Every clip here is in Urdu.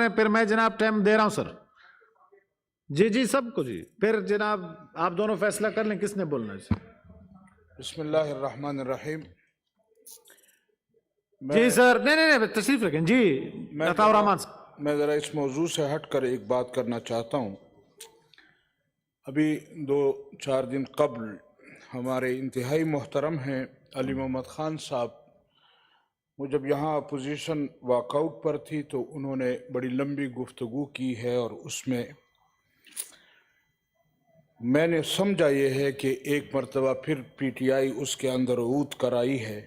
ہیں پھر میں جناب ٹائم دے رہا ہوں سر. جی جی سب کو جی. پھر جناب آپ دونوں فیصلہ کر لیں کس نے بولنا ہے. بسم اللہ الرحمن الرحیم. جی سر. نہیں تشریف رکھیں جی. عطاء الرحمان صاحب. میں ذرا اس موضوع سے ہٹ کر ایک بات کرنا چاہتا ہوں. ابھی 2-4 دن قبل ہمارے انتہائی محترم ہیں علی محمد خان صاحب، وہ جب یہاں اپوزیشن واک آؤٹ پر تھی تو انہوں نے بڑی لمبی گفتگو کی ہے، اور اس میں نے سمجھا یہ ہے کہ ایک مرتبہ پھر پی ٹی آئی اس کے اندر عود کرائی ہے.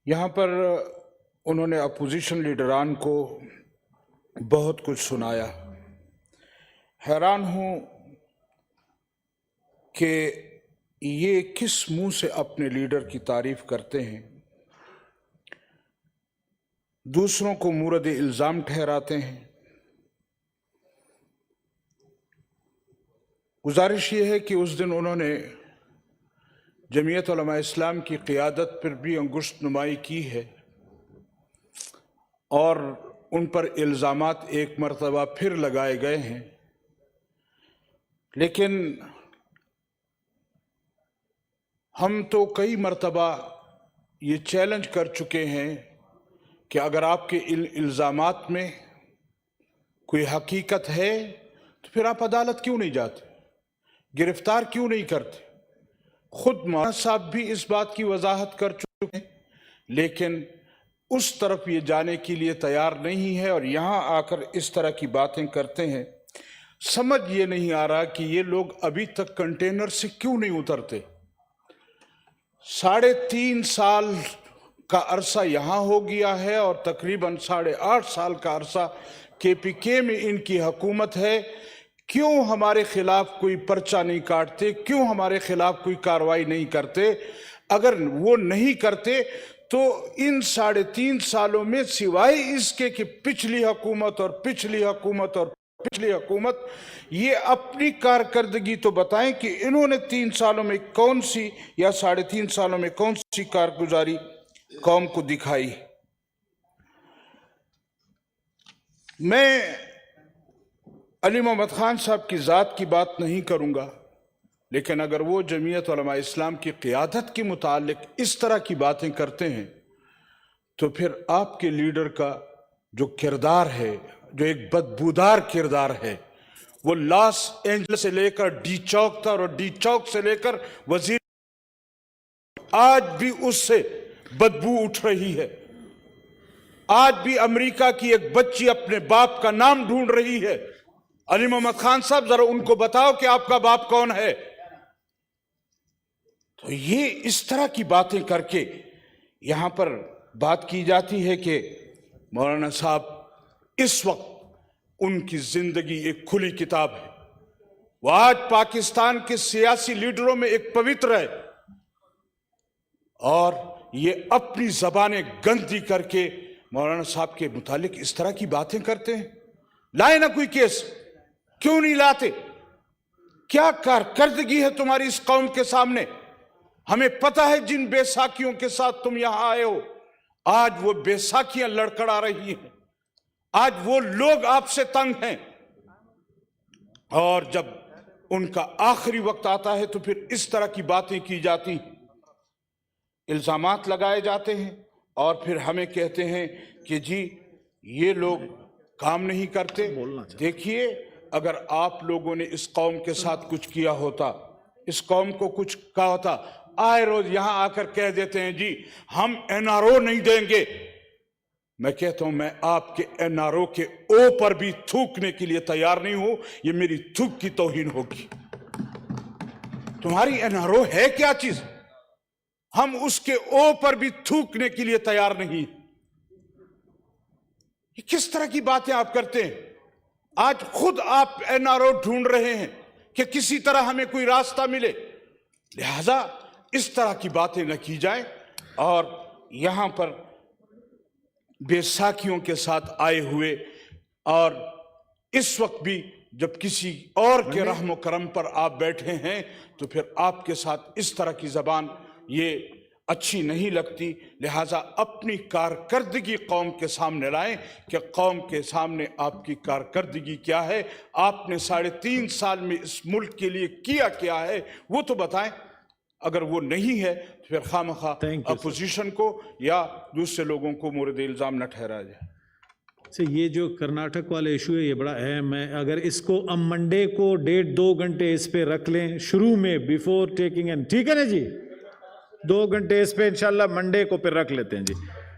یہاں پر انہوں نے اپوزیشن لیڈران کو بہت کچھ سنایا. حیران ہوں کہ یہ کس منہ سے اپنے لیڈر کی تعریف کرتے ہیں، دوسروں کو مورد الزام ٹھہراتے ہیں. گزارش یہ ہے کہ اس دن انہوں نے جمعیت علماء اسلام کی قیادت پر بھی انگشت نمائی کی ہے، اور ان پر الزامات ایک مرتبہ پھر لگائے گئے ہیں. لیکن ہم تو کئی مرتبہ یہ چیلنج کر چکے ہیں کہ اگر آپ کے الزامات میں کوئی حقیقت ہے تو پھر آپ عدالت کیوں نہیں جاتے، گرفتار کیوں نہیں کرتے. خود مولانا صاحب بھی اس بات کی وضاحت کر چکے ہیں، لیکن اس طرف یہ جانے کے لیے تیار نہیں ہے، اور یہاں آ کر اس طرح کی باتیں کرتے ہیں. سمجھ یہ نہیں آ رہا کہ یہ لوگ ابھی تک کنٹینر سے کیوں نہیں اترتے. 3.5 سال کا عرصہ یہاں ہو گیا ہے، اور تقریباً 8.5 سال کا عرصہ کے پی کے میں ان کی حکومت ہے. کیوں ہمارے خلاف کوئی پرچہ نہیں کاٹتے، کیوں ہمارے خلاف کوئی کارروائی نہیں کرتے؟ اگر وہ نہیں کرتے تو ان 3.5 سالوں میں سوائے اس کے کہ پچھلی حکومت اور پچھلی حکومت اور پچھلی حکومت، یہ اپنی کارکردگی تو بتائیں کہ انہوں نے 3 سالوں میں کون سی یا 3.5 سالوں میں کون سی کارگزاری قوم کو دکھائی. میں علی محمد خان صاحب کی ذات کی بات نہیں کروں گا، لیکن اگر وہ جمعیت علماء اسلام کی قیادت کے متعلق اس طرح کی باتیں کرتے ہیں تو پھر آپ کے لیڈر کا جو کردار ہے، جو ایک بدبودار کردار ہے، وہ لاس اینجلس سے لے کر ڈی چوک تک، اور ڈی چوک سے لے کر وزیر آج بھی اس سے بدبو اٹھ رہی ہے. آج بھی امریکہ کی ایک بچی اپنے باپ کا نام ڈھونڈ رہی ہے. علی محمد خان صاحب ذرا ان کو بتاؤ کہ آپ کا باپ کون ہے. تو یہ اس طرح کی باتیں کر کے یہاں پر بات کی جاتی ہے کہ مولانا صاحب اس وقت ان کی زندگی ایک کھلی کتاب ہے. وہ آج پاکستان کے سیاسی لیڈروں میں ایک پوتر ہے، اور یہ اپنی زبانیں گندی کر کے مولانا صاحب کے متعلق اس طرح کی باتیں کرتے ہیں. لائے نہ کوئی کیس، کیوں نہیں لاتے؟ کیا کارکردگی ہے تمہاری اس قوم کے سامنے؟ ہمیں پتہ ہے جن بے ساکھیوں کے ساتھ تم یہاں آئے ہو، آج وہ بے ساکھیاں لڑکڑا رہی ہیں، آج وہ لوگ آپ سے تنگ ہیں، اور جب ان کا آخری وقت آتا ہے تو پھر اس طرح کی باتیں کی جاتی ہیں، الزامات لگائے جاتے ہیں، اور پھر ہمیں کہتے ہیں کہ جی یہ لوگ کام نہیں کرتے. دیکھیے، اگر آپ لوگوں نے اس قوم کے ساتھ کچھ کیا ہوتا، اس قوم کو کچھ کہا ہوتا، آئے روز یہاں آ کر کہہ دیتے ہیں جی ہم این آر او نہیں دیں گے. میں کہتا ہوں میں آپ کے این آر او کے او پر بھی تھوکنے کے لیے تیار نہیں ہوں. یہ میری تھوک کی توہین ہوگی. تمہاری این آر او ہے کیا چیز؟ ہم اس کے او پر بھی تھوکنے کے لیے تیار نہیں. یہ کس طرح کی باتیں آپ کرتے ہیں؟ آج خود آپ این آر او ڈھونڈ رہے ہیں کہ کسی طرح ہمیں کوئی راستہ ملے. لہذا اس طرح کی باتیں نہ کی جائیں، اور یہاں پر بے ساکھیوں کے ساتھ آئے ہوئے، اور اس وقت بھی جب کسی اور کے رحم و کرم پر آپ بیٹھے ہیں تو پھر آپ کے ساتھ اس طرح کی زبان، یہ اچھی نہیں لگتی، لہٰذا اپنی کارکردگی قوم کے سامنے لائیں کہ قوم کے سامنے آپ کی کارکردگی کیا ہے، آپ نے 3.5 سال میں اس ملک کے لیے کیا ہے وہ تو بتائیں۔ اگر وہ نہیں ہے تو پھر خواہ اپوزیشن کو یا دوسرے لوگوں کو مورد الزام نہ ٹھہرایا جائے۔ یہ جو کرناٹک والا ایشو ہے یہ بڑا اہم ہے، اگر اس کو ہم منڈے کو 1.5-2 گھنٹے اس پہ رکھ لیں شروع میں بیفور ٹیکنگ، ٹھیک ہے نا جی، 2 گھنٹے اس پہ انشاءاللہ منڈے کو پھر رکھ لیتے ہیں جی۔